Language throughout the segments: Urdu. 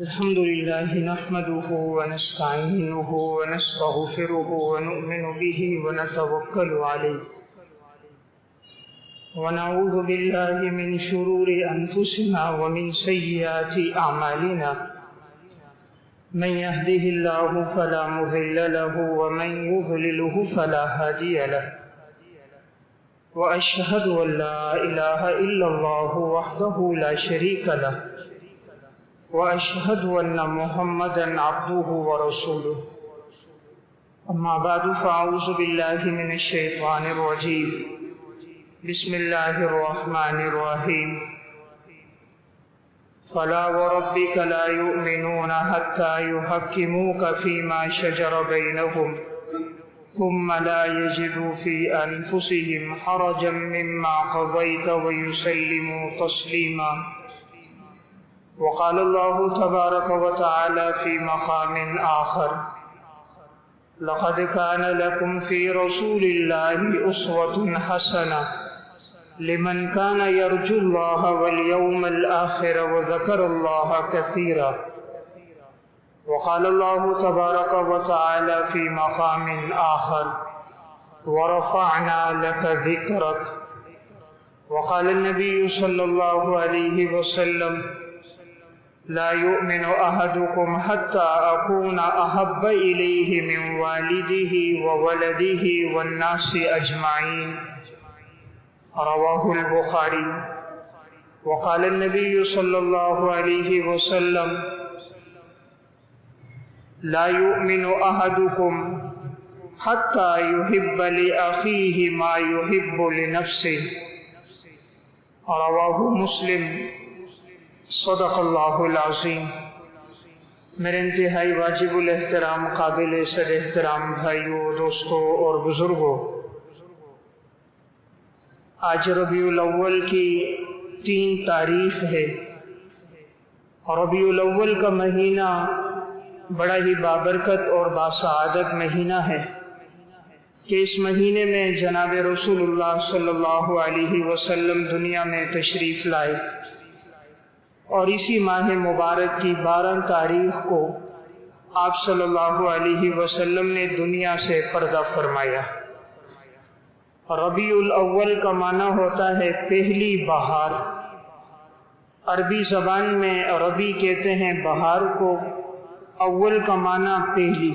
الحمد لله نحمده ونستعينه ونستغفره ونؤمن به ونتوكل عليه ونعوذ بالله من شرور أنفسنا ومن سيئات أعمالنا من يهده الله فلا مضل له ومن يضلله فلا هادي له وأشهد أن لا إله إلا الله وحده لا شريك له وأشهد أن محمدًا عبده ورسوله أما بعد فأعوذ بالله من الشيطان الرجيم بسم الله الرحمن الرحيم فلا وربك لا يؤمنون حتى يحكموك فيما شجر بينهم ثم لا يجدوا في أنفسهم حرجا مما قضيت ويسلموا تسليما وقال الله تبارك وتعالى في مقام آخر لقد كان لكم في رسول الله أسوة حسنة لمن كان يرجو الله واليوم الآخر وذكر الله كثيرا وقال الله تبارك وتعالى في مقام آخر ورفعنا لك ذكرك وقال النبي صلى الله عليه وسلم لا يؤمن أحدكم حتى أكون أحب إليه من والده وولده والناس أجمعين رواه البخاري وقال النبي صلى الله عليه وسلم لا يؤمن أحدكم حتى يحب لأخيه ما يحب لنفسه رواه مسلم صدق اللہ العظیم۔ میرے انتہائی واجب الاحترام قابل صد احترام بھائیوں، دوستوں اور بزرگوں، آج ربیع الاول کی 3 تاریخ ہے۔ ربیع الاول کا مہینہ بڑا ہی بابرکت اور باسعادت مہینہ ہے کہ اس مہینے میں جناب رسول اللہ صلی اللہ علیہ وسلم دنیا میں تشریف لائے، اور اسی ماہ مبارک کی 12 تاریخ کو آپ صلی اللہ علیہ وسلم نے دنیا سے پردہ فرمایا۔ ربیع الاول کا معنی ہوتا ہے پہلی بہار۔ عربی زبان میں ربیع کہتے ہیں بہار کو، اول کا معنی پہلی،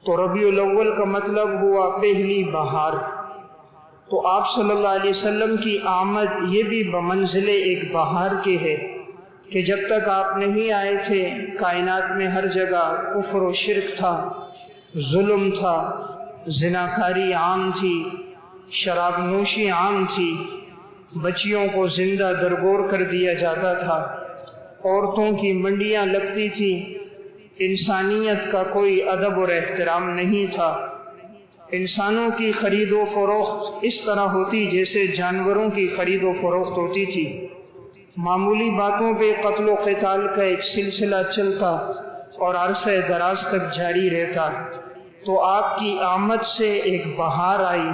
تو ربیع الاول کا مطلب ہوا پہلی بہار۔ تو آپ صلی اللہ علیہ وسلم کی آمد یہ بھی بمنزل ایک بہار کے ہے کہ جب تک آپ نہیں آئے تھے کائنات میں ہر جگہ کفر و شرک تھا، ظلم تھا، زناکاری عام تھی، شراب نوشی عام تھی، بچیوں کو زندہ درگور کر دیا جاتا تھا، عورتوں کی منڈیاں لگتی تھیں، انسانیت کا کوئی ادب اور احترام نہیں تھا، انسانوں کی خرید و فروخت اس طرح ہوتی جیسے جانوروں کی خرید و فروخت ہوتی تھی، معمولی باتوں پہ قتل و قتال کا ایک سلسلہ چلتا اور عرصہ دراز تک جاری رہتا۔ تو آپ کی آمد سے ایک بہار آئی،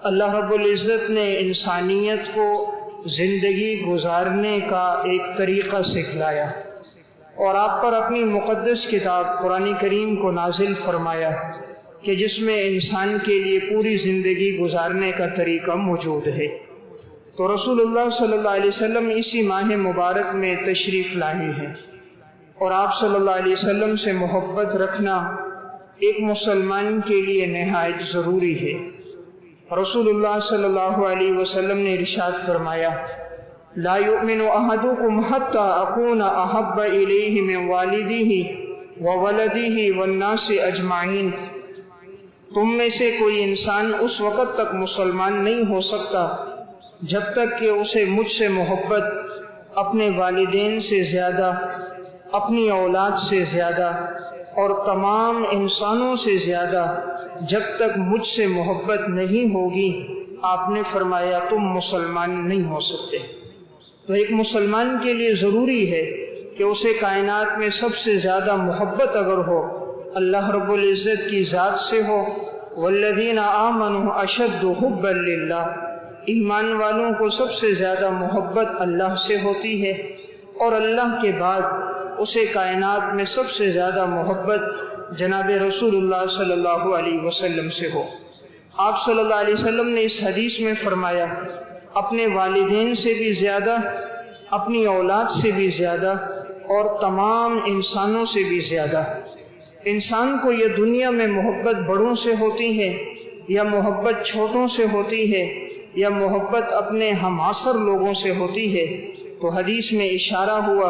اللہ رب العزت نے انسانیت کو زندگی گزارنے کا ایک طریقہ سکھلایا اور آپ پر اپنی مقدس کتاب قرآن کریم کو نازل فرمایا کہ جس میں انسان کے لیے پوری زندگی گزارنے کا طریقہ موجود ہے۔ تو رسول اللہ صلی اللہ علیہ وسلم اسی ماہ مبارک میں تشریف لائے ہیں، اور آپ صلی اللہ علیہ وسلم سے محبت رکھنا ایک مسلمان کے لیے نہایت ضروری ہے۔ رسول اللہ صلی اللہ علیہ وسلم نے ارشاد فرمایا لا یؤمن احدکم حتی اکون احب الیہ من والدہ وولدہ والناس اجمعین، تم میں سے کوئی انسان اس وقت تک مسلمان نہیں ہو سکتا جب تک کہ اسے مجھ سے محبت اپنے والدین سے زیادہ، اپنی اولاد سے زیادہ اور تمام انسانوں سے زیادہ جب تک مجھ سے محبت نہیں ہوگی، آپ نے فرمایا تم مسلمان نہیں ہو سکتے۔ تو ایک مسلمان کے لیے ضروری ہے کہ اسے کائنات میں سب سے زیادہ محبت اگر ہو اللہ رب العزت کی ذات سے ہو، والذین آمنوا اشد حبا للہ، ایمان والوں کو سب سے زیادہ محبت اللہ سے ہوتی ہے، اور اللہ کے بعد اسے کائنات میں سب سے زیادہ محبت جناب رسول اللہ صلی اللہ علیہ وسلم سے ہو۔ آپ صلی اللہ علیہ وسلم نے اس حدیث میں فرمایا، اپنے والدین سے بھی زیادہ، اپنی اولاد سے بھی زیادہ، اور تمام انسانوں سے بھی زیادہ۔ انسان کو یہ دنیا میں محبت بڑوں سے ہوتی ہے یا محبت چھوٹوں سے ہوتی ہے یا محبت اپنے ہم عصر لوگوں سے ہوتی ہے، تو حدیث میں اشارہ ہوا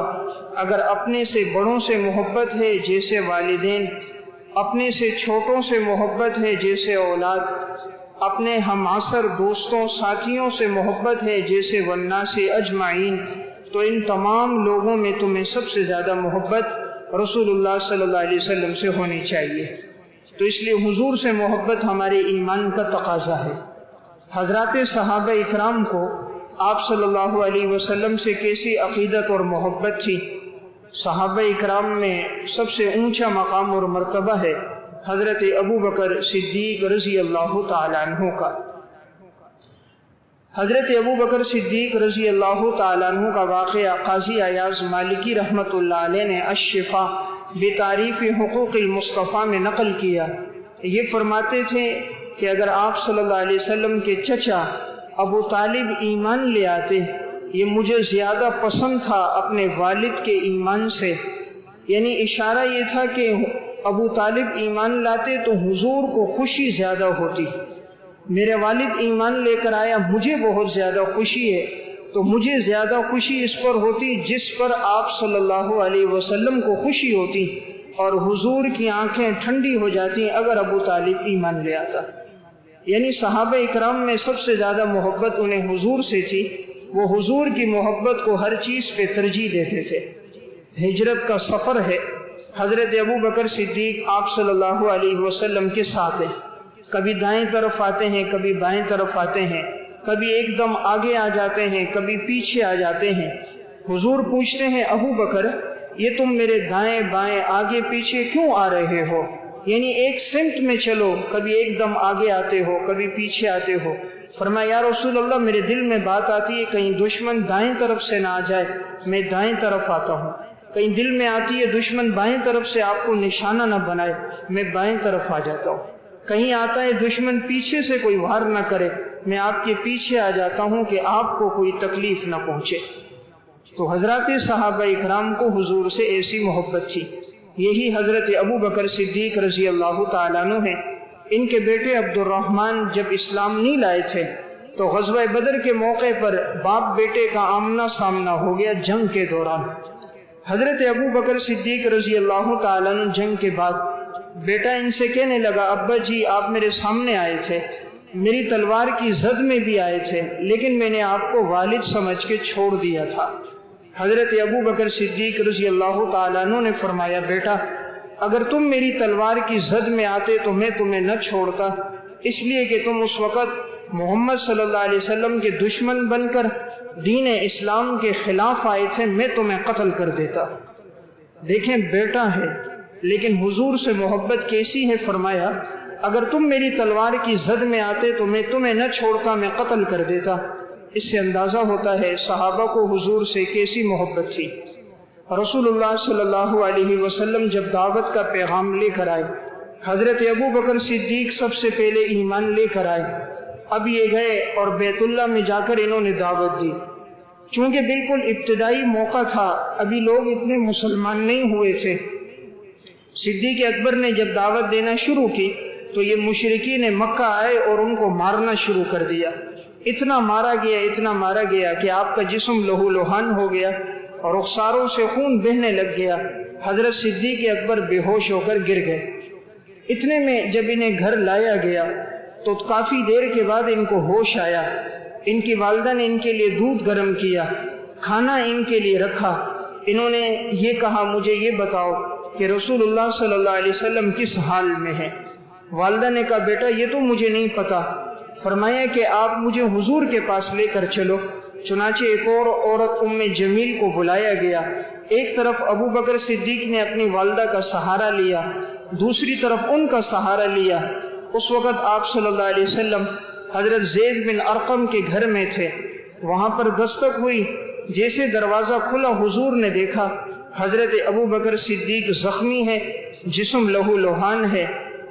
اگر اپنے سے بڑوں سے محبت ہے جیسے والدین، اپنے سے چھوٹوں سے محبت ہے جیسے اولاد، اپنے ہم عصر دوستوں ساتھیوں سے محبت ہے جیسے والناس اجمعین، تو ان تمام لوگوں میں تمہیں سب سے زیادہ محبت رسول اللہ صلی اللہ علیہ وسلم سے ہونی چاہیے۔ تو اس لیے حضور سے محبت ہمارے ایمان کا تقاضا ہے۔ حضرات صحابہ اکرام کو آپ صلی اللہ علیہ وسلم سے کیسی عقیدت اور محبت تھی؟ صحابہ اکرام میں سب سے اونچا مقام اور مرتبہ ہے حضرت ابو بکر صدیق رضی اللہ تعالیٰ عنہ کا۔ حضرت ابو بکر صدیق رضی اللہ تعالیٰ عنہ کا واقعہ قاضی ایاز مالکی رحمۃ اللہ علیہ نے الشفا بتعریف حقوق المصطفیٰ میں نقل کیا۔ یہ فرماتے تھے کہ اگر آپ صلی اللہ علیہ وسلم کے چچا ابو طالب ایمان لے آتے، یہ مجھے زیادہ پسند تھا اپنے والد کے ایمان سے، یعنی اشارہ یہ تھا کہ ابو طالب ایمان لاتے تو حضور کو خوشی زیادہ ہوتی۔ میرے والد ایمان لے کر آیا، مجھے بہت زیادہ خوشی ہے، تو مجھے زیادہ خوشی اس پر ہوتی جس پر آپ صلی اللہ علیہ وسلم کو خوشی ہوتی، اور حضور کی آنکھیں ٹھنڈی ہو جاتی اگر ابو طالب ایمان لے آتا۔ یعنی صحابہ اکرام میں سب سے زیادہ محبت انہیں حضور سے تھی، وہ حضور کی محبت کو ہر چیز پہ ترجیح دیتے تھے۔ ہجرت کا سفر ہے، حضرت ابو بکر صدیق آپ صلی اللہ علیہ وسلم کے ساتھ ہیں، کبھی دائیں طرف آتے ہیں، کبھی بائیں طرف آتے ہیں، کبھی ایک دم آگے آ جاتے ہیں، کبھی پیچھے آ جاتے ہیں۔ حضور پوچھتے ہیں ابو بکر، یہ تم میرے دائیں بائیں آگے پیچھے کیوں آ رہے ہو؟ یعنی ایک سمت میں چلو، کبھی ایک دم آگے آتے ہو، کبھی پیچھے آتے ہو۔ فرمایا یا رسول اللہ، میرے دل میں بات آتی ہے کہیں دشمن دائیں طرف سے نہ آ جائے، میں دائیں طرف آتا ہوں۔ کہیں دل میں آتی ہے دشمن بائیں طرف سے آپ کو نشانہ نہ بنائے، میں بائیں طرف آ جاتا ہوں۔ کہیں آتا ہے دشمن پیچھے سے کوئی وار نہ کرے، میں آپ کے پیچھے آ جاتا ہوں کہ آپ کو کوئی تکلیف نہ پہنچے۔ تو حضرات صحابہ اکرام کو حضور سے ایسی محبت تھی۔ یہی حضرت ابو بکر صدیق رضی اللہ تعالیٰ عنہ ہیں۔ ان کے بیٹے عبد الرحمن جب اسلام نہیں لائے تھے تو غزوہ بدر کے موقع پر باپ بیٹے کا آمنا سامنا ہو گیا جنگ کے دوران۔ حضرت ابو بکر صدیق رضی اللہ تعالیٰ عنہ جنگ کے بعد بیٹا ان سے کہنے لگا، ابا جی آپ میرے سامنے آئے تھے، میری تلوار کی زد میں بھی آئے تھے، لیکن میں نے آپ کو والد سمجھ کے چھوڑ دیا تھا۔ حضرت ابو بکر صدیق رضی اللہ تعالیٰ عنہ نے فرمایا، بیٹا اگر تم میری تلوار کی زد میں آتے تو میں تمہیں نہ چھوڑتا، اس لیے کہ تم اس وقت محمد صلی اللہ علیہ وسلم کے دشمن بن کر دین اسلام کے خلاف آئے تھے، میں تمہیں قتل کر دیتا۔ دیکھیں بیٹا ہے لیکن حضور سے محبت کیسی ہے، فرمایا اگر تم میری تلوار کی زد میں آتے تو میں تمہیں نہ چھوڑتا، میں قتل کر دیتا۔ اس سے اندازہ ہوتا ہے صحابہ کو حضور سے کیسی محبت تھی۔ رسول اللہ صلی اللہ علیہ وسلم جب دعوت کا پیغام لے کر آئے، حضرت ابو بکر صدیق سب سے پہلے ایمان لے کر آئے۔ اب یہ گئے اور بیت اللہ میں جا کر انہوں نے دعوت دی۔ چونکہ بالکل ابتدائی موقع تھا، ابھی لوگ اتنے مسلمان نہیں ہوئے تھے۔ صدیق اکبر نے جب دعوت دینا شروع کی تو یہ مشرکین مکہ آئے اور ان کو مارنا شروع کر دیا۔ اتنا مارا گیا کہ آپ کا جسم لہو لہان ہو گیا اور رخساروں سے خون بہنے لگ گیا۔ حضرت صدیق اکبر بے ہوش ہو کر گر گئے۔ اتنے میں جب انہیں گھر لایا گیا تو کافی دیر کے بعد ان کو ہوش آیا۔ ان کی والدہ نے ان کے لیے دودھ گرم کیا، کھانا ان کے لیے رکھا۔ انہوں نے یہ کہا، مجھے یہ بتاؤ کہ رسول اللہ صلی اللہ علیہ وسلم کس حال میں ہے؟ والدہ نے کہا، بیٹا یہ تو مجھے نہیں پتا۔ فرمایا کہ آپ مجھے حضور کے پاس لے کر چلو۔ چنانچہ ایک اور عورت ام جمیل کو بلایا گیا۔ ایک طرف ابو بکر صدیق نے اپنی والدہ کا سہارا لیا، دوسری طرف ان کا سہارا لیا۔ اس وقت آپ صلی اللہ علیہ وسلم حضرت زید بن ارقم کے گھر میں تھے۔ وہاں پر دستک ہوئی جیسے دروازہ کھلا حضور نے دیکھا حضرت ابو بکر صدیق زخمی ہے، جسم لہو لوہان ہے۔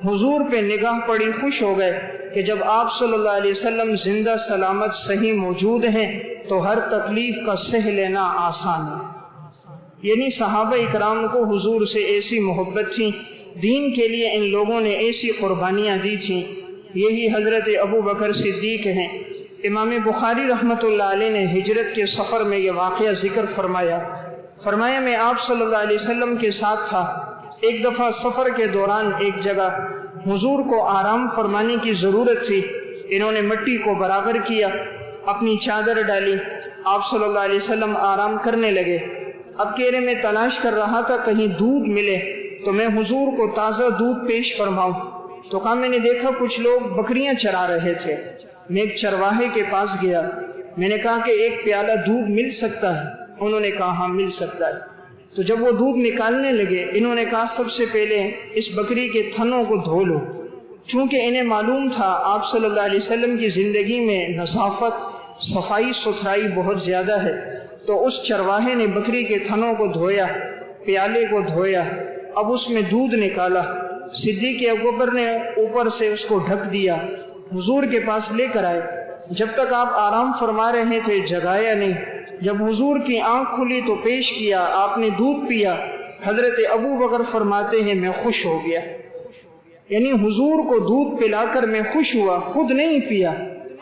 حضور پہ نگاہ پڑی، خوش ہو گئے کہ جب آپ صلی اللہ علیہ وسلم زندہ سلامت صحیح موجود ہیں تو ہر تکلیف کا سہ لینا آسان ہے۔ یعنی صحابہ اکرام کو حضور سے ایسی محبت تھی، دین کے لیے ان لوگوں نے ایسی قربانیاں دی تھیں۔ یہی حضرت ابو بکر صدیق ہیں۔ امام بخاری رحمۃ اللہ علیہ نے ہجرت کے سفر میں یہ واقعہ ذکر فرمایا میں آپ صلی اللہ علیہ وسلم کے ساتھ تھا۔ ایک دفعہ سفر کے دوران ایک جگہ حضور کو آرام فرمانے کی ضرورت تھی، انہوں نے مٹی کو برابر کیا، اپنی چادر ڈالی، آپ صلی اللہ علیہ وسلم آرام کرنے لگے۔ اب کہرے میں تلاش کر رہا تھا کہیں دودھ ملے تو میں حضور کو تازہ دودھ پیش فرماؤں، تو کہا میں نے دیکھا کچھ لوگ بکریاں چرا رہے تھے۔ میں ایک چرواہے کے پاس گیا، میں نے کہا کہ ایک پیالہ دودھ مل سکتا ہے؟ انہوں نے کہا ہاں مل سکتا ہے۔ تو جب وہ دودھ نکالنے لگے انہوں نے کہا سب سے پہلے اس بکری کے تھنوں کو دھو لو۔ چونکہ انہیں معلوم تھا آپ صلی اللہ علیہ وسلم کی زندگی میں نظافت صفائی ستھرائی بہت زیادہ ہے، تو اس چرواہے نے بکری کے تھنوں کو دھویا، پیالے کو دھویا، اب اس میں دودھ نکالا۔ صدیق اکبر نے اوپر سے اس کو ڈھک دیا، حضور کے پاس لے کر آئے۔ جب تک آپ آرام فرما رہے تھے جگایا نہیں، جب حضور کی آنکھ کھلی تو پیش کیا، آپ نے دودھ پیا۔ حضرت ابو بکر فرماتے ہیں میں خوش ہو گیا، یعنی حضور کو دودھ پلا کر میں خوش ہوا، خود نہیں پیا۔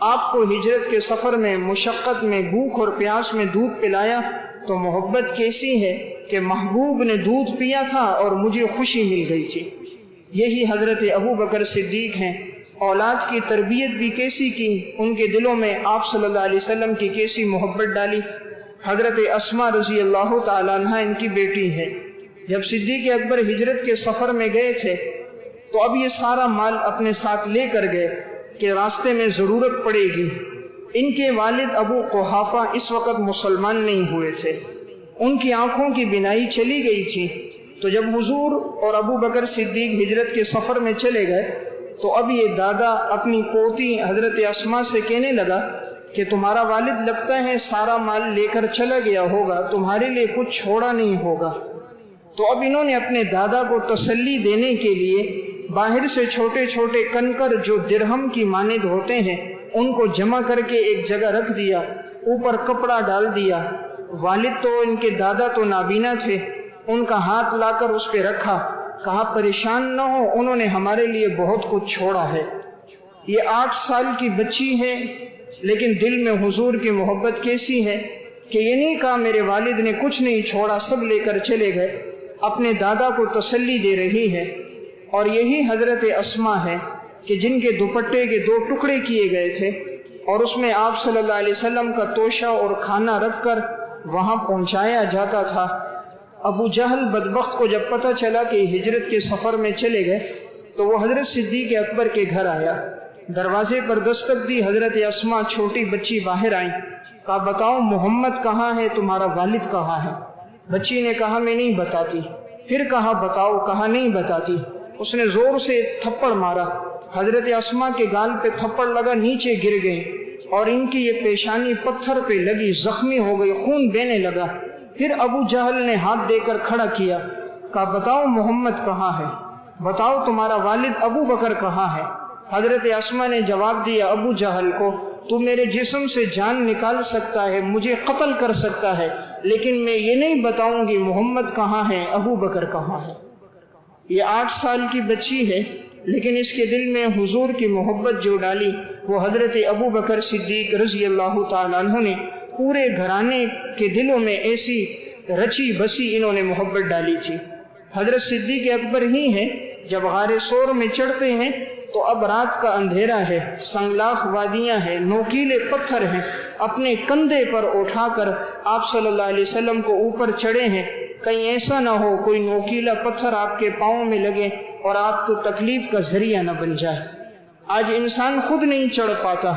آپ کو ہجرت کے سفر میں مشقت میں بھوک اور پیاس میں دودھ پلایا تو محبت کیسی ہے کہ محبوب نے دودھ پیا تھا اور مجھے خوشی مل گئی تھی۔ یہی حضرت ابو بکر صدیق ہیں۔ اولاد کی تربیت بھی کیسی کی، ان کے دلوں میں آپ صلی اللہ علیہ وسلم کی کیسی محبت ڈالی۔ حضرت اسماء رضی اللہ تعالیٰ عنہ ان کی بیٹی ہے۔ جب صدیق اکبر ہجرت کے سفر میں گئے تھے تو اب یہ سارا مال اپنے ساتھ لے کر گئے کہ راستے میں ضرورت پڑے گی۔ ان کے والد ابو قحافہ اس وقت مسلمان نہیں ہوئے تھے، ان کی آنکھوں کی بینائی چلی گئی تھی۔ تو جب حضور اور ابو بکر صدیق ہجرت کے سفر میں چلے گئے تو اب یہ دادا اپنی پوتی حضرت اسماء سے کہنے لگا کہ تمہارا والد لگتا ہے سارا مال لے کر چلا گیا ہوگا، تمہارے لیے کچھ چھوڑا نہیں ہوگا۔ تو اب انہوں نے اپنے دادا کو تسلی دینے کے لیے باہر سے چھوٹے چھوٹے کنکر جو درہم کی مانند ہوتے ہیں ان کو جمع کر کے ایک جگہ رکھ دیا، اوپر کپڑا ڈال دیا۔ والد تو ان کے دادا تو نابینا تھے، ان کا ہاتھ لا کر اس پہ رکھا، کہا پریشان نہ ہو، انہوں نے ہمارے لیے بہت کچھ چھوڑا ہے۔ یہ 8 سال کی بچی ہے لیکن دل میں حضور کی محبت کیسی ہے کہ یہ نہیں کہا میرے والد نے کچھ نہیں چھوڑا، سب لے کر چلے گئے، اپنے دادا کو تسلی دے رہی ہے۔ اور یہی حضرت اسماء ہے کہ جن کے دوپٹے کے 2 ٹکڑے کیے گئے تھے اور اس میں آپ صلی اللہ علیہ وسلم کا توشہ اور کھانا رکھ کر وہاں پہنچایا جاتا تھا۔ ابو جہل بدبخت کو جب پتہ چلا کہ ہجرت کے سفر میں چلے گئے تو وہ حضرت صدیق اکبر کے گھر آیا، دروازے پر دستک دی، حضرت اسماء چھوٹی بچی باہر آئیں، کہا بتاؤ محمد کہاں ہے، تمہارا والد کہاں ہے؟ بچی نے کہا میں نہیں بتاتی۔ پھر کہا بتاؤ، کہا نہیں بتاتی۔ اس نے زور سے تھپڑ مارا، حضرت اسماء کے گال پہ تھپڑ لگا، نیچے گر گئی اور ان کی یہ پیشانی پتھر پہ لگی، زخمی ہو گئی، خون بہنے لگا۔ پھر ابو جہل نے ہاتھ دے کر کھڑا کیا، کہا بتاؤ محمد کہاں ہے، بتاؤ تمہارا والد ابو بکر کہاں ہے؟ حضرت اسماء نے جواب دیا ابو جہل کو، تو میرے جسم سے جان نکال سکتا ہے، مجھے قتل کر سکتا ہے، لیکن میں یہ نہیں بتاؤں گی محمد کہاں ہے، ابو بکر کہاں ہے۔ یہ 8 سال کی بچی ہے لیکن اس کے دل میں حضور کی محبت جو ڈالی وہ حضرت ابو بکر صدیق رضی اللہ تعالیٰ عنہ نے پورے گھرانے کے دلوں میں ایسی رچی بسی انہوں نے محبت ڈالی تھی۔ حضرت صدیق اکبر ہی ہیں جب غار سور میں چڑھتے ہیں تو اب رات کا اندھیرا ہے، سنگلاخ وادیاں ہیں، نوکیلے پتھر ہیں، اپنے کندھے پر اٹھا کر آپ صلی اللہ علیہ وسلم کو اوپر چڑھے ہیں، کہیں ایسا نہ ہو کوئی نوکیلا پتھر آپ کے پاؤں میں لگے اور آپ کو تکلیف کا ذریعہ نہ بن جائے۔ آج انسان خود نہیں چڑھ پاتا،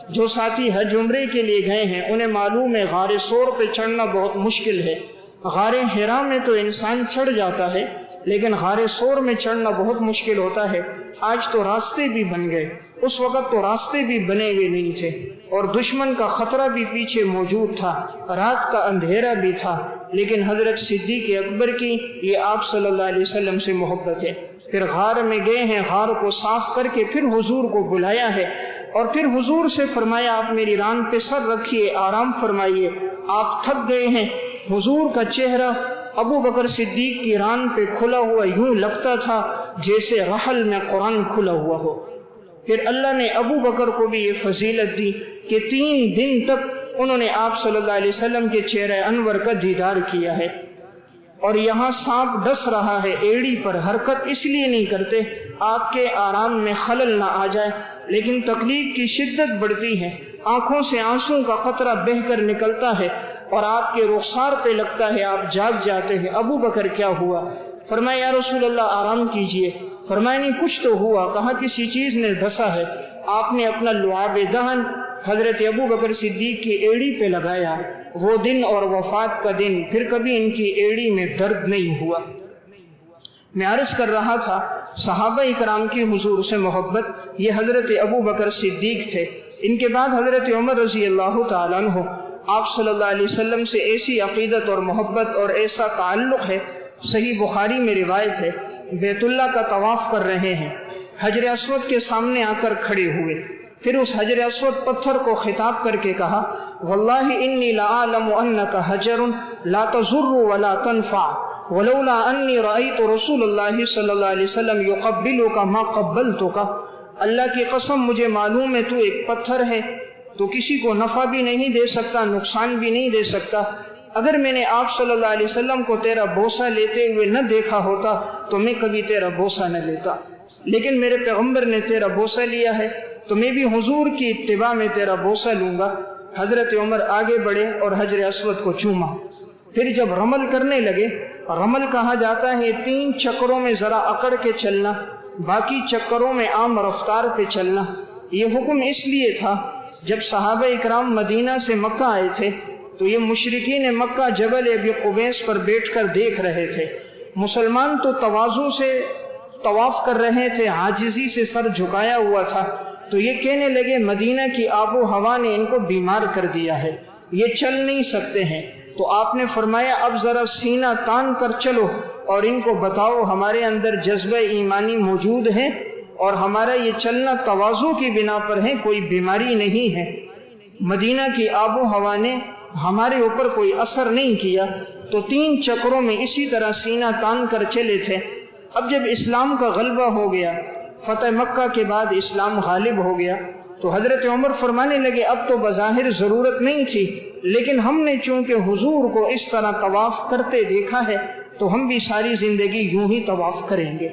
جو ساتھی حج عمرے کے لیے گئے ہیں انہیں معلوم ہے غار سور پہ چڑھنا بہت مشکل ہے، غار حرا میں تو انسان چڑھ جاتا ہے، لیکن غار ثور میں چڑھنا بہت مشکل ہوتا ہے۔ آج تو راستے بھی بن گئے، اس وقت تو راستے بھی بنے ہوئے نہیں تھے، اور دشمن کا خطرہ بھی پیچھے موجود تھا، رات کا اندھیرا بھی تھا، لیکن حضرت صدیق اکبر کی یہ آپ صلی اللہ علیہ وسلم سے محبت ہے۔ پھر غار میں گئے ہیں، غار کو صاف کر کے پھر حضور کو بلایا ہے، اور پھر حضور سے فرمایا آپ میری ران پہ سر رکھیے، آرام فرمائیے، آپ تھک گئے ہیں۔ حضور کا چہرہ ابو بکر صدیق کی ران پہ کھلا ہوا یوں لگتا تھا جیسے رحل میں قرآن کھلا ہوا ہو۔ پھر اللہ نے ابو بکر کو بھی یہ فضیلت دی کہ 3 دن تک انہوں نے آپ صلی اللہ علیہ وسلم کے چہرہ انور کا دیدار کیا ہے۔ اور یہاں سانپ ڈس رہا ہے ایڑی پر، حرکت اس لیے نہیں کرتے آپ کے آرام میں خلل نہ آ جائے، لیکن تکلیف کی شدت بڑھتی ہے، آنکھوں سے آنسوں کا قطرہ بہہ کر نکلتا ہے اور آپ کے رخسار پہ لگتا ہے، آپ جاگ جاتے ہیں۔ ابو بکر کیا ہوا؟ فرمایا یا رسول اللہ آرام کیجئے۔ فرمایا نہیں کچھ تو ہوا، کہا کسی چیز نے ڈسا ہے۔ آپ نے اپنا لعاب دہن حضرت ابو بکر صدیق کی ایڑی پہ لگایا، وہ دن اور وفات کا دن پھر کبھی ان کی ایڑی میں درد نہیں ہوا۔ میں عرض کر رہا تھا صحابہ اکرام کی حضور سے محبت، یہ حضرت ابو بکر صدیق تھے، ان کے بعد حضرت عمر رضی اللہ تعالیٰ عنہ۔ آپ صلی اللہ علیہ وسلم سے ایسی عقیدت اور محبت اور ایسا تعلق ہے، صحیح بخاری میں روایت ہے، بیت اللہ کا طواف کر رہے ہیں، حجر اسود کے سامنے آ کر کھڑے ہوئے، پھر اس حجر اسود پتھر کو خطاب کر کے کہا واللہ انی لأعلم انک حجر لا تضر ولا تنفع ولولا انی رأیت رسول اللہ صلی اللہ علیہ وسلم یقبلک ما قبلتک، اللہ کی قسم مجھے معلوم ہے تو ایک پتھر ہے، تو کسی کو نفع بھی نہیں دے سکتا، نقصان بھی نہیں دے سکتا۔ اگر میں نے آپ صلی اللہ علیہ وسلم کو تیرا بوسہ لیتے ہوئے نہ دیکھا ہوتا تو میں کبھی تیرا بوسہ نہ لیتا، لیکن میرے پیغمبر نے تیرا بوسہ لیا ہے تو میں بھی حضور کی اتباع میں تیرا بوسہ لوں گا۔ حضرت عمر آگے بڑھے اور حجر اسود کو چوما، پھر جب رمل کرنے لگے، رمل کہا جاتا ہے 3 چکروں میں ذرا اکڑ کے چلنا، باقی چکروں میں عام رفتار پہ چلنا۔ یہ حکم اس لیے تھا جب صحابہ اکرام مدینہ سے مکہ آئے تھے تو یہ مشرکین مکہ جبل ابی قبیس پر بیٹھ کر دیکھ رہے تھے، مسلمان تو تواضع سے طواف کر رہے تھے، عاجزی سے سر جھکایا ہوا تھا، تو یہ کہنے لگے مدینہ کی آب و ہوا نے ان کو بیمار کر دیا ہے، یہ چل نہیں سکتے ہیں۔ تو آپ نے فرمایا اب ذرا سینہ تان کر چلو اور ان کو بتاؤ ہمارے اندر جذبہ ایمانی موجود ہے اور ہمارا یہ چلنا تواضع کی بنا پر ہے، کوئی بیماری نہیں ہے۔ مدینہ کی آب و ہوا نے ہمارے اوپر کوئی اثر نہیں کیا، تو 3 چکروں میں اسی طرح سینہ تان کر چلے تھے۔ اب جب اسلام کا غلبہ ہو گیا، فتح مکہ کے بعد اسلام غالب ہو گیا، تو حضرت عمر فرمانے لگے اب تو بظاہر ضرورت نہیں تھی، لیکن ہم نے چونکہ حضور کو اس طرح طواف کرتے دیکھا ہے تو ہم بھی ساری زندگی یوں ہی طواف کریں گے۔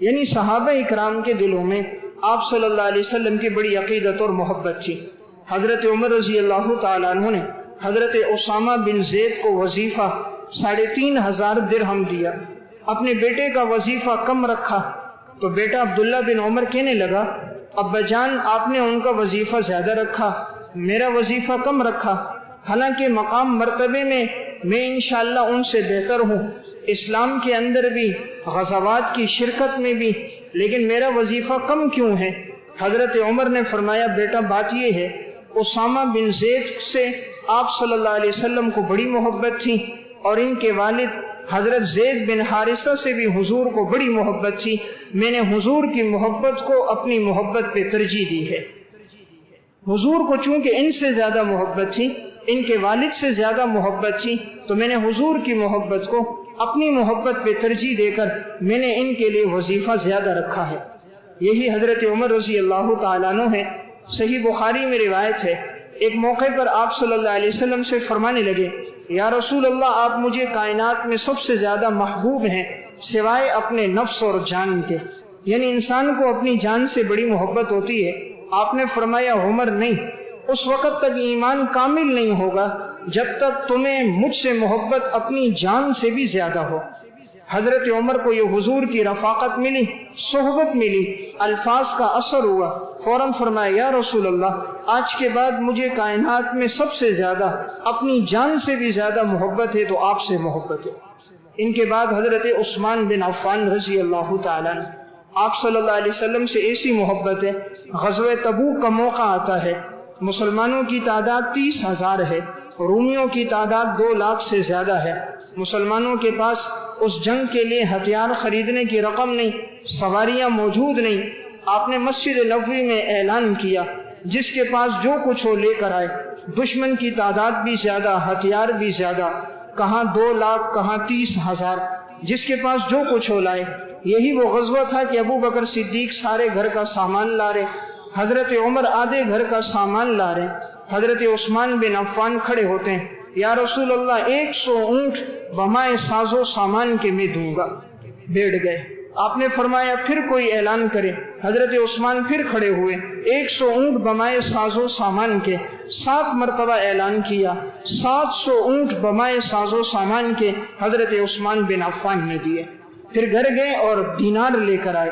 یعنی صحابہ اکرام کے دلوں میں آپ صلی اللہ علیہ وسلم کی بڑی عقیدت اور محبت تھی۔ حضرت عمر رضی اللہ تعالیٰ عنہ نے حضرت اسامہ بن زید کو وظیفہ 3500 درہم دیا، اپنے بیٹے کا وظیفہ کم رکھا، تو بیٹا عبداللہ بن عمر کہنے لگا ابا جان آپ نے ان کا وظیفہ زیادہ رکھا، میرا وظیفہ کم رکھا، حالانکہ مقام مرتبے میں انشاءاللہ ان سے بہتر ہوں، اسلام کے اندر بھی غزوات کی شرکت میں بھی، لیکن میرا وظیفہ کم کیوں ہے؟ حضرت عمر نے فرمایا بیٹا بات یہ ہے اسامہ بن زید سے آپ صلی اللہ علیہ وسلم کو بڑی محبت تھی، اور ان کے والد حضرت زید بن حارثہ سے بھی حضور کو بڑی محبت تھی، میں نے حضور کی محبت کو اپنی محبت پہ ترجیح دی ہے۔ حضور کو چونکہ ان سے زیادہ محبت تھی، ان کے والد سے زیادہ محبت تھی، تو میں نے حضور کی محبت کو اپنی محبت پہ ترجیح دے کر میں نے ان کے لیے وظیفہ زیادہ رکھا ہے۔ یہی حضرت عمر رضی اللہ تعالیٰ عنہ ہے، صحیح بخاری میں روایت ہے، ایک موقع پر آپ صلی اللہ علیہ وسلم سے فرمانے لگے یا رسول اللہ آپ مجھے کائنات میں سب سے زیادہ محبوب ہیں سوائے اپنے نفس اور جان کے، یعنی انسان کو اپنی جان سے بڑی محبت ہوتی ہے۔ آپ نے فرمایا عمر نہیں، اس وقت تک ایمان کامل نہیں ہوگا جب تک تمہیں مجھ سے محبت اپنی جان سے بھی زیادہ ہو۔ حضرت عمر کو یہ حضور کی رفاقت ملی، صحبت ملی، الفاظ کا اثر ہوا، فوراً فرمایا یا رسول اللہ آج کے بعد مجھے کائنات میں سب سے زیادہ، اپنی جان سے بھی زیادہ محبت ہے تو آپ سے محبت ہے۔ ان کے بعد حضرت عثمان بن عفان رضی اللہ تعالیٰ عنہ، آپ صلی اللہ علیہ وسلم سے ایسی محبت ہے، غزوہ تبوک کا موقع آتا ہے، مسلمانوں کی تعداد 30,000 ہے، رومیوں کی تعداد 2 لاکھ سے زیادہ ہے، مسلمانوں کے پاس اس جنگ کے لیے ہتھیار خریدنے کی رقم نہیں، سواریاں موجود نہیں۔ آپ نے مسجد نبوی میں اعلان کیا جس کے پاس جو کچھ ہو لے کر آئے، دشمن کی تعداد بھی زیادہ، ہتھیار بھی زیادہ، کہاں 2 لاکھ کہاں 30,000، جس کے پاس جو کچھ ہو لائے۔ یہی وہ غزوہ تھا کہ ابو بکر صدیق سارے گھر کا سامان لا رہے، حضرت عمر آدھے گھر کا سامان لا رہے، حضرت عثمان بن عفان کھڑے ہوتے ہیں، یا رسول اللہ 100 اونٹ بمائے ساز و سامان کے میں دوں گا۔ بیٹھ گئے۔ آپ نے فرمایا پھر کوئی اعلان کرے، حضرت عثمان پھر کھڑے ہوئے، 100 اونٹ بمائے ساز و سامان کے، 7 مرتبہ اعلان کیا، 700 اونٹ بمائے ساز و سامان کے حضرت عثمان بن عفان نے دیے۔ پھر گھر گئے اور دینار لے کر آئے،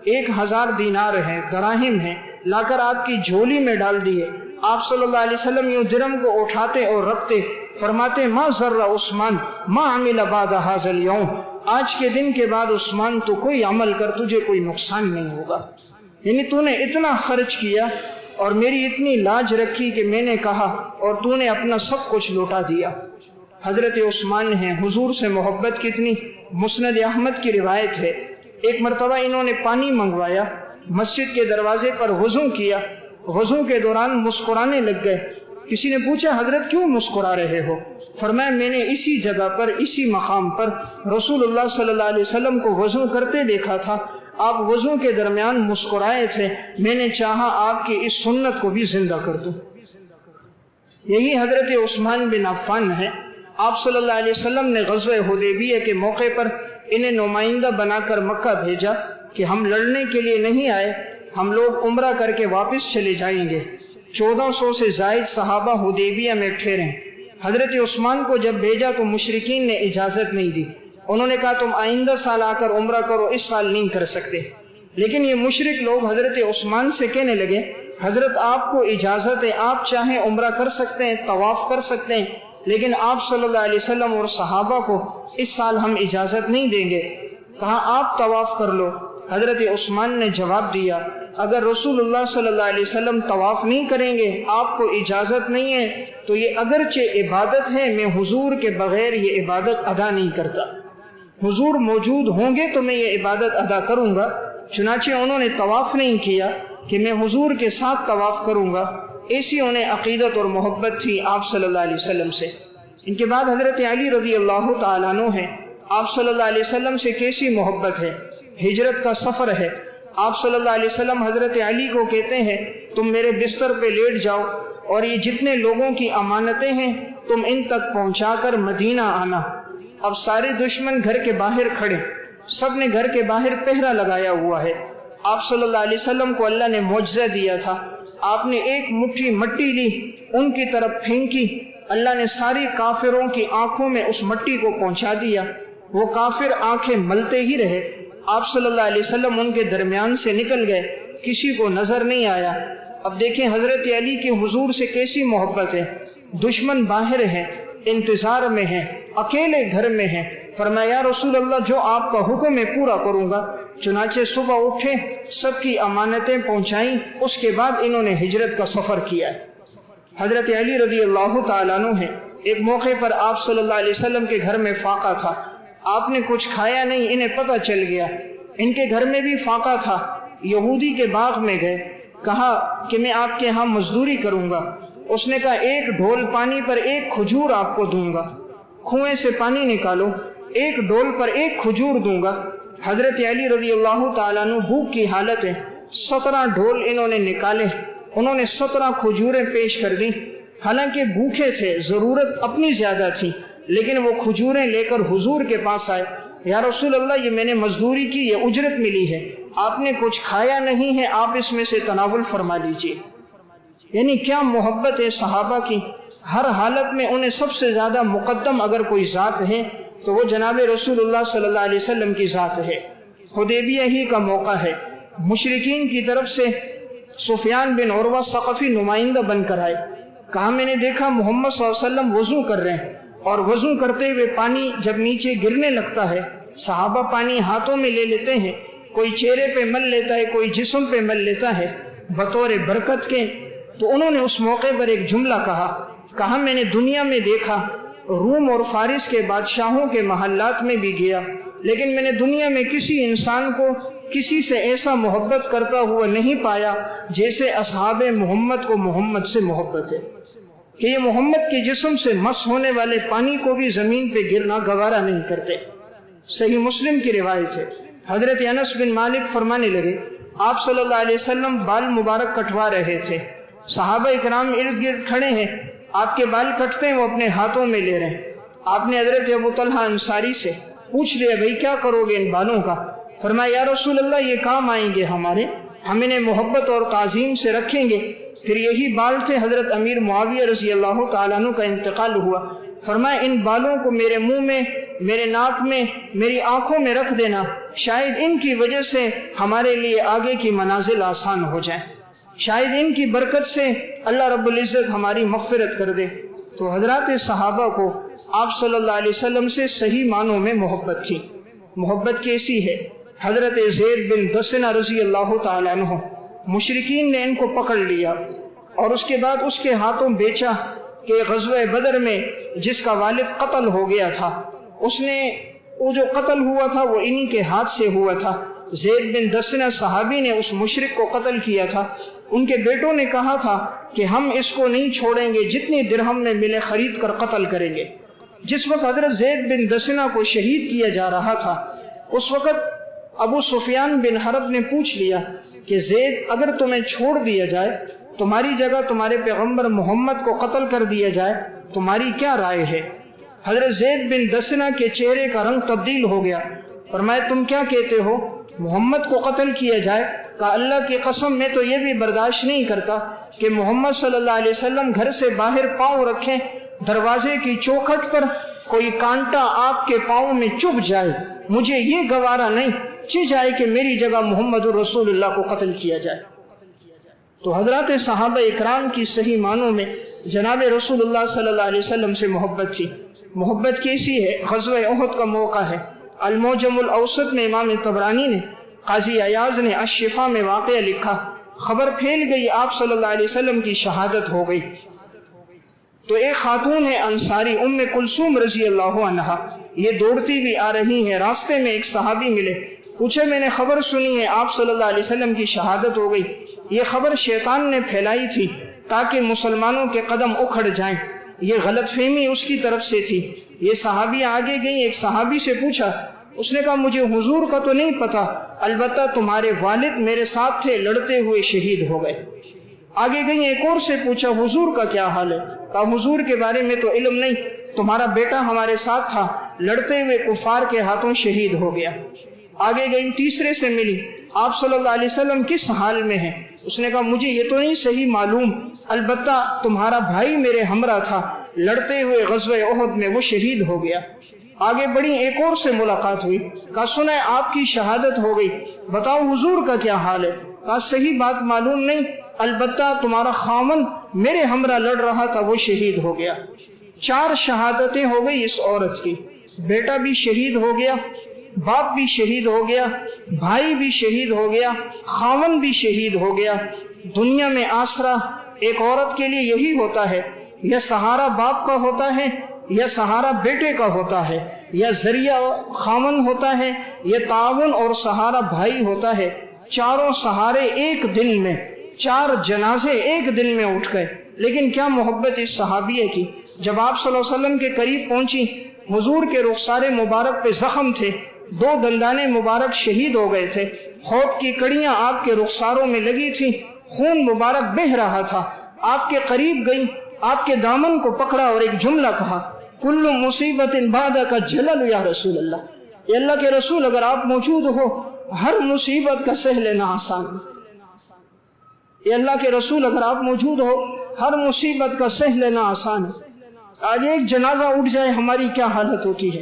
1000 دینار ہیں، دراہم ہیں، لا کر آپ کی جھولی میں ڈال دیے۔ آپ صلی اللہ علیہ وسلم یوں درم کو اٹھاتے اور رکھتے، فرماتے ما ذر عثمان ما عمل بعد هذا اليوم، آج کے دن کے بعد عثمان تو کوئی عمل کر تجھے کوئی نقصان نہیں ہوگا، یعنی تو نے اتنا خرچ کیا اور میری اتنی لاج رکھی کہ میں نے کہا اور تو نے اپنا سب کچھ لوٹا دیا۔ حضرت عثمان ہیں، حضور سے محبت کتنی، مسند احمد کی روایت ہے، ایک مرتبہ انہوں نے پانی منگوایا، مسجد کے دروازے پر وضو کیا، وضو کے دوران مسکرانے لگ گئے۔ کسی نے پوچھا حضرت کیوں مسکرا رہے ہو؟ فرمایا میں نے اسی جگہ پر، اسی مقام پر رسول اللہ صلی اللہ علیہ وسلم کو وضو کرتے دیکھا تھا، آپ وضو کے درمیان مسکرائے تھے، میں نے چاہا آپ کی اس سنت کو بھی زندہ کر دوں۔ یہی حضرت عثمان بن عفان ہے۔ آپ صلی اللہ علیہ وسلم نے غزوہ حدیبیہ کے موقع پر انہیں نمائندہ بنا کر مکہ بھیجا کہ ہم لڑنے کے لیے نہیں آئے، ہم لوگ عمرہ کر کے واپس چلے جائیں گے۔ 1400 سے زائد صحابہ حدیبیہ میں ٹھہرے۔ حضرت عثمان کو جب بھیجا تو مشرکین نے اجازت نہیں دی، انہوں نے کہا تم آئندہ سال آ کر عمرہ کرو، اس سال نہیں کر سکتے۔ لیکن یہ مشرک لوگ حضرت عثمان سے کہنے لگے حضرت آپ کو اجازت ہے، آپ چاہیں عمرہ کر سکتے ہیں، طواف کر سکتے ہیں، لیکن آپ صلی اللہ علیہ وسلم اور صحابہ کو اس سال ہم اجازت نہیں دیں گے۔ کہا آپ طواف کر لو۔ حضرت عثمان نے جواب دیا اگر رسول اللہ صلی اللہ علیہ وسلم طواف نہیں کریں گے، آپ کو اجازت نہیں ہے، تو یہ اگرچہ عبادت ہے، میں حضور کے بغیر یہ عبادت ادا نہیں کرتا، حضور موجود ہوں گے تو میں یہ عبادت ادا کروں گا۔ چنانچہ انہوں نے طواف نہیں کیا کہ میں حضور کے ساتھ طواف کروں گا، ایسی انہیں عقیدت اور محبت تھی آپ صلی اللہ علیہ وسلم سے۔ ان کے بعد حضرت علی رضی اللہ تعالیٰ عنہ ہے، آپ صلی اللہ علیہ وسلم سے کیسی محبت ہے، ہجرت کا سفر ہے، آپ صلی اللہ علیہ وسلم حضرت علی کو کہتے ہیں تم میرے بستر پہ لیٹ جاؤ اور یہ جتنے لوگوں کی امانتیں ہیں تم ان تک پہنچا کر مدینہ آنا۔ اب سارے دشمن گھر کے باہر کھڑے، سب نے گھر کے باہر پہرا لگایا ہوا ہے۔ آپ صلی اللہ علیہ وسلم کو اللہ نے معجزہ دیا تھا، آپ نے ایک مٹھی مٹی لی، ان کی طرف پھینکی، اللہ نے ساری کافروں کی آنکھوں میں اس مٹی کو پہنچا دیا، وہ کافر آنکھیں ملتے ہی رہے۔ آپ صلی اللہ علیہ وسلم ان کے درمیان سے نکل گئے، کسی کو نظر نہیں آیا۔ اب دیکھیں حضرت علی کی حضور سے کیسی محبت ہے، دشمن باہر ہیں، انتظار میں ہیں، اکیلے گھر میں ہیں، فرمایا یا رسول اللہ جو آپ کا حکم ہے پورا کروں گا۔ چنانچہ صبح اٹھے، سب کی امانتیں پہنچائیں، اس کے بعد انہوں نے ہجرت کا سفر کیا۔ حضرت علی رضی اللہ تعالیٰ عنہ ہے، ایک موقع پر آپ صلی اللہ علیہ وسلم کے گھر میں فاقہ تھا، آپ نے کچھ کھایا نہیں، انہیں پتہ چل گیا، ان کے گھر میں بھی فاقہ تھا، یہودی کے باغ میں گئے، کہا کہ میں آپ کے ہاں مزدوری کروں گا۔ اس نے کہا 1 ڈھول پانی پر 1 کھجور آپ کو دوں گا، کنویں سے پانی نکالو، 1 ڈول پر 1 کھجور دوں گا۔ حضرت علی رضی اللہ تعالیٰ عنہ بھوک کی حالت ہے، 17 ڈھول انہوں نے نکالے، انہوں نے 17 کھجوریں پیش کر دی، حالانکہ بھوکے تھے، ضرورت اپنی زیادہ تھی، لیکن وہ کھجوریں لے کر حضور کے پاس آئے، یا رسول اللہ یہ میں نے مزدوری کی، یہ اجرت ملی ہے، آپ نے کچھ کھایا نہیں ہے، آپ اس میں سے تناول فرما لیجئے۔ یعنی کیا محبت ہے صحابہ کی، ہر حالت میں انہیں سب سے زیادہ مقدم اگر کوئی ذات ہے تو وہ جناب رسول اللہ صلی اللہ علیہ وسلم کی ذات ہے۔ حدیبیہ ہی کا موقع ہے، مشرکین کی طرف سے سفیان بن عروہ ثقفی نمائندہ بن کر آئے، کہا میں نے دیکھا محمد صلی اللہ علیہ وسلم وضو کر رہے ہیں، اور وضو کرتے ہوئے پانی جب نیچے گرنے لگتا ہے صحابہ پانی ہاتھوں میں لے لیتے ہیں، کوئی چہرے پہ مل لیتا ہے، کوئی جسم پہ مل لیتا ہے بطور برکت کے۔ تو انہوں نے اس موقع پر ایک جملہ کہا میں نے دنیا میں دیکھا، روم اور فارس کے بادشاہوں کے محلات میں بھی گیا، لیکن میں نے دنیا میں کسی انسان کو کسی سے ایسا محبت کرتا ہوا نہیں پایا جیسے اصحاب محمد کو محمد سے محبت ہے، کہ یہ محمد کے جسم سے مس ہونے والے پانی کو بھی زمین پہ گرنا گوارا نہیں کرتے۔ صحیح مسلم کی روایت ہے، حضرت انس بن مالک فرمانے لگے آپ صلی اللہ علیہ وسلم بال مبارک کٹوا رہے تھے، صحابہ اکرام ارد گرد کھڑے ہیں، آپ کے بال کٹتے ہیں وہ اپنے ہاتھوں میں لے رہے ہیں۔ آپ نے حضرت ابو طلحہ انصاری سے پوچھ لیا بھائی کیا کرو گے ان بالوں کا؟ فرمایا یا رسول اللہ یہ کام آئیں گے ہمارے، ہم انہیں محبت اور تعظیم سے رکھیں گے۔ پھر یہی بال تھے، حضرت امیر معاویہ رضی اللہ تعالیٰ عنہ کا انتقال ہوا، فرمایا ان بالوں کو میرے منہ میں، میرے ناک میں، میری آنکھوں میں رکھ دینا، شاید ان کی وجہ سے ہمارے لیے آگے کی منازل آسان ہو جائیں، شاید ان کی برکت سے اللہ رب العزت ہماری مغفرت کر دے۔ تو حضرات صحابہ کو آپ صلی اللہ علیہ وسلم سے صحیح معنوں میں محبت تھی۔ محبت کیسی ہے؟ حضرت زید بن دسنہ رضی اللہ تعالیٰ عنہ، مشرکین نے ان کو پکڑ لیا اور اس کے بعد اس کے ہاتھوں بیچا کہ غزوہ بدر میں جس کا والد قتل ہو گیا تھا، اس نے وہ جو قتل ہوا تھا وہ انہی کے ہاتھ سے ہوا تھا۔ زید بن دسنہ صحابی نے اس مشرک کو قتل کیا تھا، ان کے بیٹوں نے کہا تھا کہ ہم اس کو نہیں چھوڑیں گے، جتنی درہم میں ملے خرید کر قتل کریں گے۔ جس وقت حضرت زید بن دسنہ کو شہید کیا جا رہا تھا، اس وقت ابو سفیان بن حرب نے پوچھ لیا کہ زید اگر تمہیں چھوڑ دیا جائے، تمہاری جگہ تمہارے پیغمبر محمد کو قتل کر دیا جائے، تمہاری کیا رائے ہے؟ حضرت زید بن دسنہ کے چہرے کا رنگ تبدیل ہو گیا، فرمایا تم کیا کہتے ہو، محمد کو قتل کیا جائے؟ کہا اللہ کی قسم میں تو یہ بھی برداشت نہیں کرتا کہ محمد صلی اللہ علیہ وسلم گھر سے باہر پاؤں رکھیں، دروازے کی چوکھٹ پر کوئی کانٹا آپ کے پاؤں میں چبھ جائے، مجھے یہ گوارا نہیں، چی جائے کہ میری جگہ محمد رسول اللہ کو قتل کیا جائے۔ تو حضرات صحابہ اکرام کی صحیح معنوں میں جناب رسول اللہ صلی اللہ علیہ وسلم سے محبت تھی۔ محبت کیسی ہے؟ غزوہ احد کا موقع ہے، المعجم الاوسط میں امام طبرانی نے، قاضی ایاز نے الشفا میں واقعہ لکھا، خبر پھیل گئی آپ صلی اللہ علیہ وسلم کی شہادت ہو گئی۔ تو ایک خاتون ہے انصاری ام کلثوم رضی اللہ عنہا، یہ دوڑتی بھی آ رہی ہیں، راستے میں ایک صحابی ملے، پوچھے میں نے خبر سنی ہے آپ صلی اللہ علیہ وسلم کی شہادت ہو گئی، یہ خبر شیطان نے پھیلائی تھی تاکہ مسلمانوں کے قدم اکھڑ جائیں، یہ غلط فہمی اس کی طرف سے تھی۔ یہ صحابی آگے گئی، ایک صحابی سے پوچھا، اس نے کہا مجھے حضور کا تو نہیں پتا، البتہ تمہارے والد میرے ساتھ تھے، لڑتے ہوئے شہید ہو گئے۔ آگے گئی، ایک اور سے پوچھا حضور کا کیا حال ہے؟ کہا حضور کے بارے میں تو علم نہیں، تمہارا بیٹا ہمارے ساتھ تھا، لڑتے ہوئے کفار کے ہاتھوں شہید ہو گیا۔ آگے گئی، تیسرے سے ملی، آپ صلی اللہ علیہ وسلم کس حال میں ہیں؟ اس نے کہا مجھے یہ تو نہیں صحیح معلوم، البتہ تمہارا بھائی میرے ہمراہ تھا، لڑتے ہوئے غزوہ احد میں وہ شہید ہو گیا۔ آگے بڑی، ایک اور سے ملاقات ہوئی، کہا سنا ہے آپ کی شہادت ہو گئی، بتاؤ حضور کا کیا حال ہے؟ کہا صحیح بات معلوم نہیں، البتہ تمہارا خاوند میرے ہمراہ لڑ رہا تھا، وہ شہید ہو گیا۔ 4 شہادتیں ہو گئی اس عورت کی، بیٹا بھی شہید ہو گیا، باپ بھی شہید ہو گیا، بھائی بھی شہید ہو گیا، خاوند بھی شہید ہو گیا۔ دنیا میں آسرا ایک عورت کے لیے یہی ہوتا ہے، یا سہارا باپ کا ہوتا ہے، یا سہارا بیٹے کا ہوتا ہے، یا ذریعہ خاوند ہوتا ہے، یا تعاون اور سہارا بھائی ہوتا ہے۔ چاروں سہارے ایک دل میں، 4 جنازے ایک دل میں اٹھ گئے۔ لیکن کیا محبت اس صحابیہ کی، جب آپ صلی اللہ علیہ وسلم کے قریب پہنچی، حضور کے رخسار مبارک پہ زخم تھے، 2 دندانے مبارک شہید ہو گئے تھے، خود کی کڑیاں آپ کے رخساروں میں لگی تھی، خون مبارک بہہ رہا تھا۔ آپ کے قریب گئی، آپ کے دامن کو پکڑا اور ایک جملہ کہا، کل مصیبت بعدک جلل یا رسول اللہ، اللہ کے رسول اگر آپ موجود ہو ہر مصیبت کا سہ لینا آسان ہے۔ اللہ کے رسول اگر آپ موجود ہو ہر مصیبت کا سہ لینا آسان ہے۔ آج ایک جنازہ اٹھ جائے ہماری کیا حالت ہوتی ہے،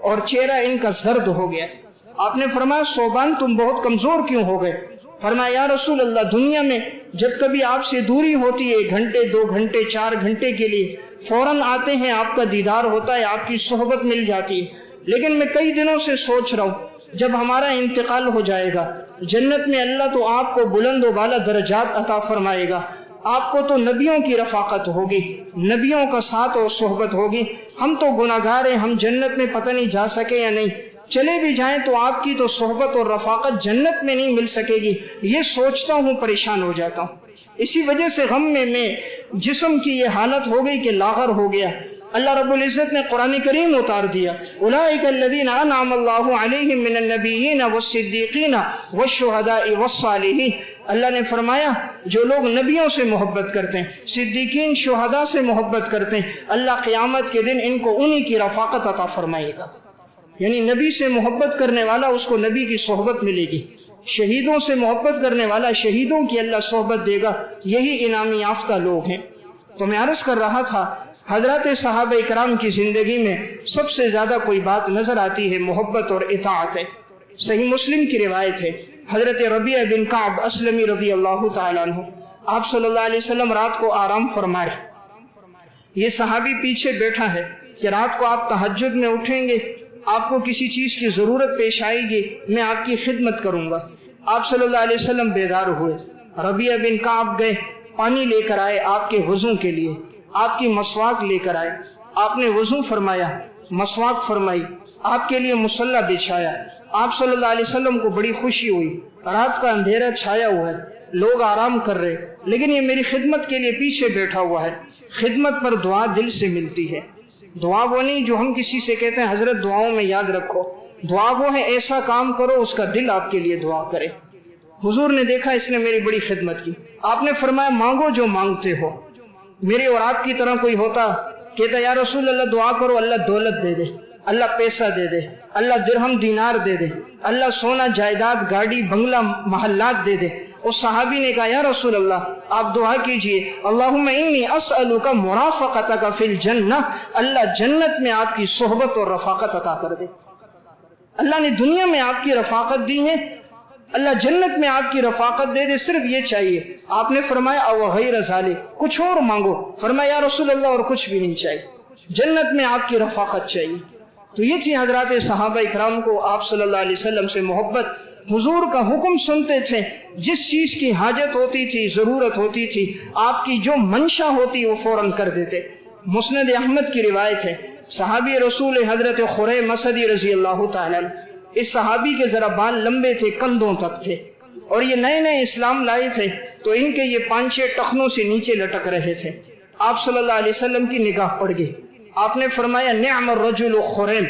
اور چہرہ ان کا زرد ہو گیا۔ آپ نے فرمایا صوبان تم بہت کمزور کیوں ہو گئے؟ فرمایا یا رسول اللہ دنیا میں جب کبھی آپ سے دوری ہوتی ہے 1 گھنٹے 2 گھنٹے 4 گھنٹے کے لیے فوراً آتے ہیں، آپ کا دیدار ہوتا ہے، آپ کی صحبت مل جاتی ہے، لیکن میں کئی دنوں سے سوچ رہا ہوں جب ہمارا انتقال ہو جائے گا جنت میں اللہ تو آپ کو بلند و بالا درجات عطا فرمائے گا، آپ کو تو نبیوں کی رفاقت ہوگی، نبیوں کا ساتھ اور صحبت ہوگی، ہم تو گناہگار ہیں، ہم جنت میں پتہ نہیں جا سکے یا نہیں، چلے بھی جائیں تو آپ کی تو صحبت اور رفاقت جنت میں نہیں مل سکے گی، یہ سوچتا ہوں پریشان ہو جاتا ہوں۔ اسی وجہ سے غم میں جسم کی یہ حالت ہو گئی کہ لاغر ہو گیا۔ اللہ رب العزت نے قرآن کریم اتار دیا، اولئک الذین انعم اللہ علیہم من النبیین والصدیقین والشہداء والصالحین۔ اللہ نے فرمایا جو لوگ نبیوں سے محبت کرتے ہیں، صدیقین شہداء سے محبت کرتے ہیں، اللہ قیامت کے دن ان کو انہی کی رفاقت عطا فرمائے گا۔ یعنی نبی سے محبت کرنے والا اس کو نبی کی صحبت ملے گی، شہیدوں سے محبت کرنے والا شہیدوں کی اللہ صحبت دے گا، یہی انعام یافتہ لوگ ہیں۔ تو میں عرض کر رہا تھا حضرات صحابہ اکرام کی زندگی میں سب سے زیادہ کوئی بات نظر آتی ہے محبت اور اطاعت ہے۔ صحیح مسلم کی روایت ہے، حضرت ربیعہ بن کعب اسلمی رضی اللہ تعالیٰ عنہ آپ صلی اللہ علیہ وسلم رات کو آرام فرمائے، یہ صحابی پیچھے بیٹھا ہے کہ رات کو آپ تہجد میں اٹھیں گے، آپ کو کسی چیز کی ضرورت پیش آئے گی، میں آپ کی خدمت کروں گا۔ آپ صلی اللہ علیہ وسلم بیدار ہوئے، ربیعہ بن کعب گئے، پانی لے کر آئے آپ کے وضو کے لیے، آپ کی مسواک لے کر آئے، آپ نے وضو فرمایا، مسواک فرمائی، آپ کے لیے مصلی بچھایا۔ آپ صلی اللہ علیہ وسلم کو بڑی خوشی ہوئی، رات کا اندھیرا چھایا ہوا ہے، لوگ آرام کر رہے، لیکن یہ میری خدمت کے لیے پیچھے بیٹھا ہوا ہے۔ خدمت پر دعا دل سے ملتی ہے، دعا وہ نہیں جو ہم کسی سے کہتے ہیں حضرت دعاؤں میں یاد رکھو، دعا وہ ہے ایسا کام کرو اس کا دل آپ کے لیے دعا کرے۔ حضور نے دیکھا اس نے میری بڑی خدمت کی، آپ نے فرمایا مانگو جو مانگتے ہو۔ میرے اور آپ کی طرح کوئی ہوتا کہتا یا رسول اللہ دعا کرو اللہ دولت دے دے، اللہ پیسہ دے دے، اللہ درہم دینار دے دے، اللہ سونا جائیداد گاڑی بنگلہ محلات دے دے۔ اس صحابی نے کہا یا رسول اللہ آپ دعا کیجئے، اللہم انی اسألک مرافقتک فی الجنہ، اللہ جنت میں آپ کی صحبت اور رفاقت عطا کر دے۔ اللہ نے دنیا میں آپ کی رفاقت دی ہے، اللہ جنت میں آپ کی رفاقت دے دے، صرف یہ چاہیے۔ آپ نے فرمایا او غیر ذالک، کچھ اور مانگو۔ فرمایا یا رسول اللہ اور کچھ بھی نہیں چاہیے، جنت میں آپ کی رفاقت چاہیے۔ تو یہ تھی حضرات صحابہ اکرام کو آپ صلی اللہ علیہ وسلم سے محبت، حضور کا حکم سنتے تھے، جس چیز کی حاجت ہوتی تھی ضرورت ہوتی تھی آپ کی جو منشا ہوتی وہ فوراً کر دیتے۔ مسند احمد کی روایت ہے، صحابی رسول حضرت خریم اسدی رضی اللہ تعالیٰ عنہ، اس صحابی کے ذرا بال لمبے تھے، کندھوں تک تھے، اور یہ نئے نئے اسلام لائے تھے تو ان کے یہ 5-6 ٹخنوں سے نیچے لٹک رہے تھے۔ آپ صلی اللہ علیہ وسلم کی نگاہ پڑ گئی، آپ نے فرمایا نعم الرجل خریم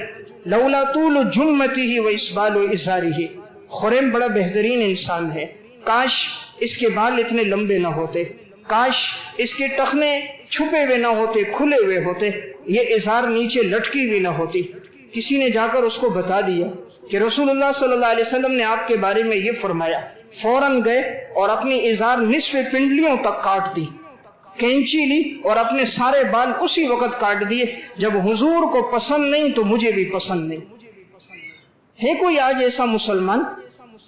لولا طول جمته واسبال ازاره، خریم بڑا بہترین انسان ہے، کاش اس کے بال اتنے لمبے نہ ہوتے، کاش اس کے ٹخنے چھپے ہوئے نہ ہوتے، کھلے ہوئے ہوتے، یہ ازار نیچے لٹکی ہوئی نہ ہوتی۔ کسی نے جا کر اس کو بتا دیا کہ رسول اللہ صلی اللہ علیہ وسلم نے آپ کے بارے میں یہ فرمایا، فوراً گئے اور اپنی ازار نصف پنڈلیوں تک کاٹ دی، کینچی لی اور اپنے سارے بال اسی وقت کاٹ دیے، جب حضور کو پسند نہیں تو مجھے بھی پسند نہیں۔ ہے کوئی آج ایسا مسلمان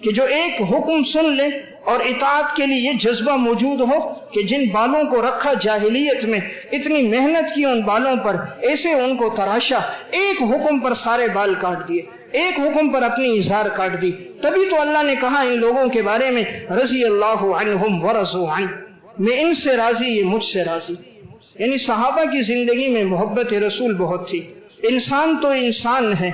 کہ جو ایک حکم سن لے اور اطاعت کے لیے یہ جذبہ موجود ہو کہ جن بالوں کو رکھا جاہلیت میں، اتنی محنت کی ان بالوں پر، ایسے ان کو تراشا، ایک حکم پر سارے بال کاٹ دیے، ایک حکم پر اپنی ازار کاٹ دی۔ تبھی تو اللہ نے کہا ان لوگوں کے بارے میں رضی اللہ عنہم ورضوا عنہ، میں ان سے راضی یہ مجھ سے راضی۔ یعنی صحابہ کی زندگی میں محبت رسول بہت تھی۔ انسان تو انسان ہے،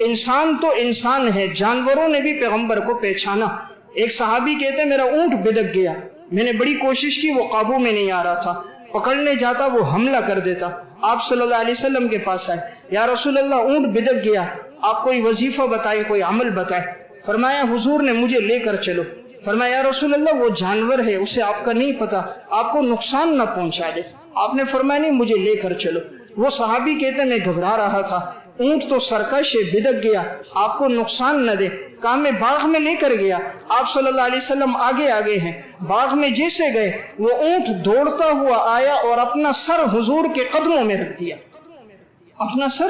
انسان تو انسان ہے، جانوروں نے بھی پیغمبر کو پہچانا۔ ایک صحابی کہتے میرا اونٹ بدک گیا، میں نے بڑی کوشش کی، وہ قابو میں نہیں آ رہا تھا، پکڑنے جاتا وہ حملہ کر دیتا۔ آپ صلی اللہ علیہ وسلم کے پاس آئے، یا رسول اللہ اونٹ بدک گیا، آپ کوئی وظیفہ بتائیں، کوئی عمل بتائیں۔ فرمایا حضور نے مجھے لے کر چلو۔ فرمایا یا رسول اللہ وہ جانور ہے، اسے آپ کا نہیں پتا، آپ کو نقصان نہ پہنچا دے۔ آپ نے فرمایا نہیں مجھے لے کر چلو۔ وہ صحابی کہتے میں گھبرا رہا تھا، اونٹ تو سرکش ہے، بدک گیا، آپ کو نقصان نہ دے، کہا میں باغ میں لے کر گیا۔ آپ صلی اللہ علیہ وسلم آگے آگے ہیں، باغ میں جیسے گئے وہ اونٹ دوڑتا ہوا آیا اور اپنا سر حضور کے قدموں میں رکھ دیا، اپنا سر